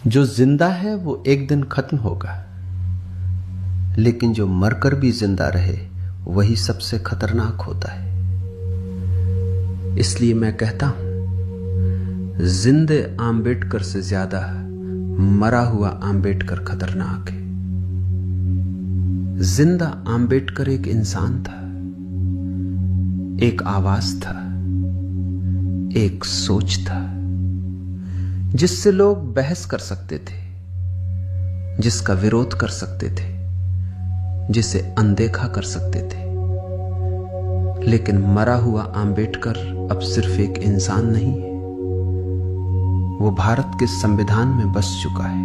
जो जिंदा है वो एक दिन खत्म होगा, लेकिन जो मरकर भी जिंदा रहे वही सबसे खतरनाक होता है। इसलिए मैं कहता हूं, जिंदे आम्बेडकर से ज्यादा मरा हुआ आम्बेडकर खतरनाक है। जिंदा आम्बेडकर एक इंसान था, एक आवाज था, एक सोच था, जिससे लोग बहस कर सकते थे, जिसका विरोध कर सकते थे, जिसे अनदेखा कर सकते थे। लेकिन मरा हुआ आम्बेडकर अब सिर्फ एक इंसान नहीं है, वो भारत के संविधान में बस चुका है।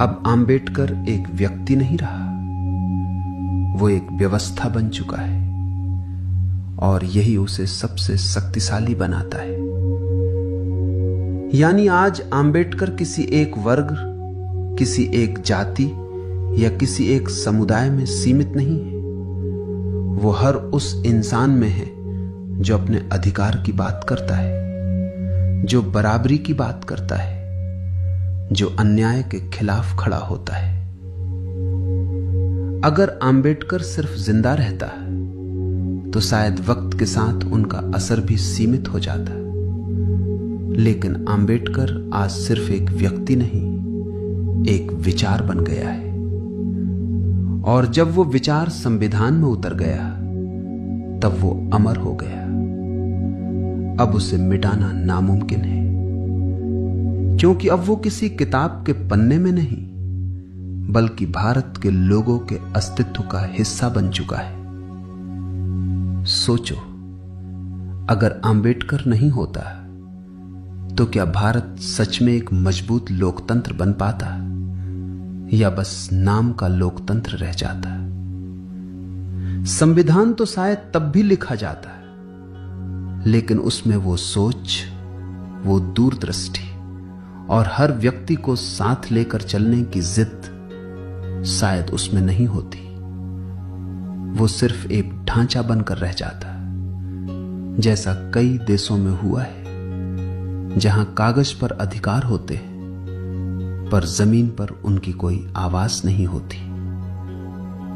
अब आम्बेडकर एक व्यक्ति नहीं रहा, वो एक व्यवस्था बन चुका है, और यही उसे सबसे शक्तिशाली बनाता है। यानी आज आम्बेडकर किसी एक वर्ग, किसी एक जाति या किसी एक समुदाय में सीमित नहीं है। वो हर उस इंसान में है जो अपने अधिकार की बात करता है, जो बराबरी की बात करता है, जो अन्याय के खिलाफ खड़ा होता है। अगर आम्बेडकर सिर्फ जिंदा रहता तो शायद वक्त के साथ उनका असर भी सीमित हो जाता। लेकिन आम्बेडकर आज सिर्फ एक व्यक्ति नहीं, एक विचार बन गया है। और जब वो विचार संविधान में उतर गया, तब वो अमर हो गया। अब उसे मिटाना नामुमकिन है, क्योंकि अब वो किसी किताब के पन्ने में नहीं, बल्कि भारत के लोगों के अस्तित्व का हिस्सा बन चुका है। सोचो, अगर आम्बेडकर नहीं होता तो क्या भारत सच में एक मजबूत लोकतंत्र बन पाता, या बस नाम का लोकतंत्र रह जाता? संविधान तो शायद तब भी लिखा जाता, लेकिन उसमें वो सोच, वो दूरदृष्टि और हर व्यक्ति को साथ लेकर चलने की जिद शायद उसमें नहीं होती। वो सिर्फ एक ढांचा बनकर रह जाता, जैसा कई देशों में हुआ है, जहां कागज पर अधिकार होते हैं पर जमीन पर उनकी कोई आवाज नहीं होती।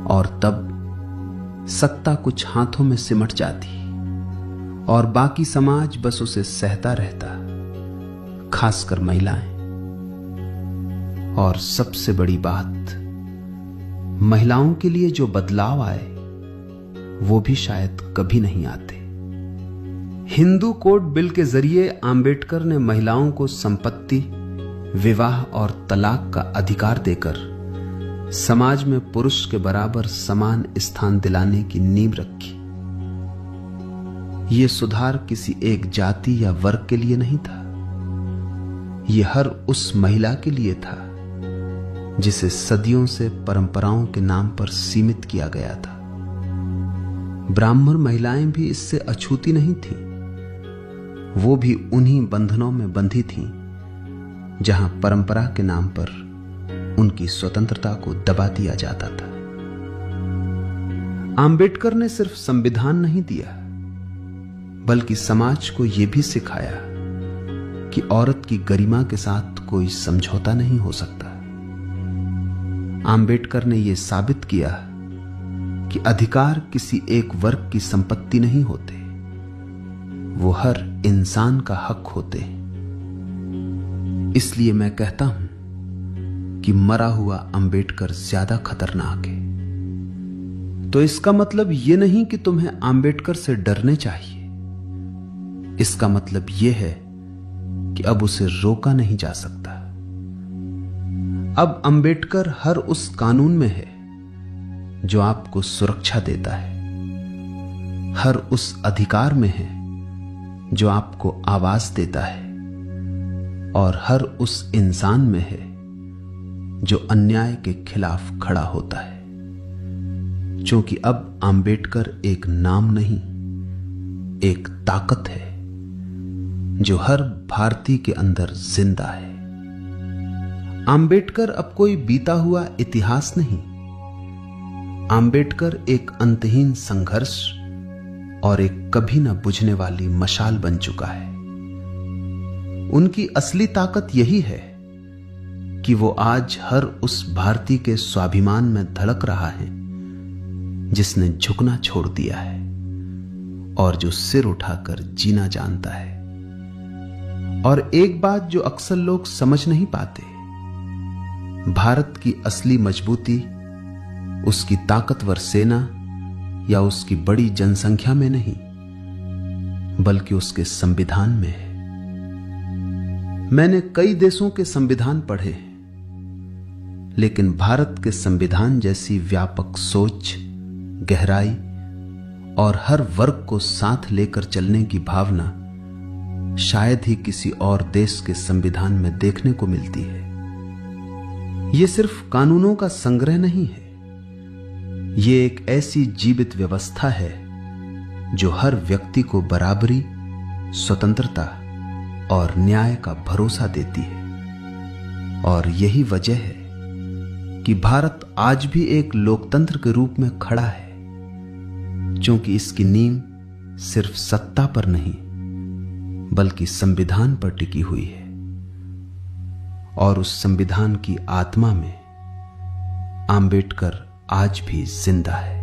और तब सत्ता कुछ हाथों में सिमट जाती और बाकी समाज बस उसे सहता रहता, खासकर महिलाएं। और सबसे बड़ी बात, महिलाओं के लिए जो बदलाव आए वो भी शायद कभी नहीं आते। हिंदू कोड बिल के जरिए आम्बेडकर ने महिलाओं को संपत्ति, विवाह और तलाक का अधिकार देकर समाज में पुरुष के बराबर समान स्थान दिलाने की नींव रखी। यह सुधार किसी एक जाति या वर्ग के लिए नहीं था, यह हर उस महिला के लिए था जिसे सदियों से परंपराओं के नाम पर सीमित किया गया था। ब्राह्मण महिलाएं भी इससे अछूती नहीं थीं, वो भी उन्हीं बंधनों में बंधी थीं जहां परंपरा के नाम पर उनकी स्वतंत्रता को दबा दिया जाता था। आम्बेडकर ने सिर्फ संविधान नहीं दिया, बल्कि समाज को यह भी सिखाया कि औरत की गरिमा के साथ कोई समझौता नहीं हो सकता। आम्बेडकर ने यह साबित किया कि अधिकार किसी एक वर्ग की संपत्ति नहीं होते, वो हर इंसान का हक होते हैं। इसलिए मैं कहता हूं कि मरा हुआ आम्बेडकर ज्यादा खतरनाक है। तो इसका मतलब यह नहीं कि तुम्हें आम्बेडकर से डरने चाहिए। इसका मतलब यह है कि अब उसे रोका नहीं जा सकता। अब आम्बेडकर हर उस कानून में है जो आपको सुरक्षा देता है, हर उस अधिकार में है जो आपको आवाज देता है, और हर उस इंसान में है जो अन्याय के खिलाफ खड़ा होता है। क्योंकि अब आम्बेडकर एक नाम नहीं, एक ताकत है जो हर भारतीय के अंदर जिंदा है। आम्बेडकर अब कोई बीता हुआ इतिहास नहीं, आम्बेडकर एक अंतहीन संघर्ष और एक कभी न बुझने वाली मशाल बन चुका है। उनकी असली ताकत यही है कि वो आज हर उस भारतीय के स्वाभिमान में धड़क रहा है जिसने झुकना छोड़ दिया है और जो सिर उठाकर जीना जानता है। और एक बात जो अक्सर लोग समझ नहीं पाते, भारत की असली मजबूती उसकी ताकतवर सेना या उसकी बड़ी जनसंख्या में नहीं, बल्कि उसके संविधान में है। मैंने कई देशों के संविधान पढ़े, लेकिन भारत के संविधान जैसी व्यापक सोच, गहराई और हर वर्ग को साथ लेकर चलने की भावना शायद ही किसी और देश के संविधान में देखने को मिलती है। यह सिर्फ कानूनों का संग्रह नहीं है, यह एक ऐसी जीवित व्यवस्था है जो हर व्यक्ति को बराबरी, स्वतंत्रता और न्याय का भरोसा देती है। और यही वजह है कि भारत आज भी एक लोकतंत्र के रूप में खड़ा है, क्योंकि इसकी नींव सिर्फ सत्ता पर नहीं बल्कि संविधान पर टिकी हुई है। और उस संविधान की आत्मा में आंबेडकर आज भी जिंदा है।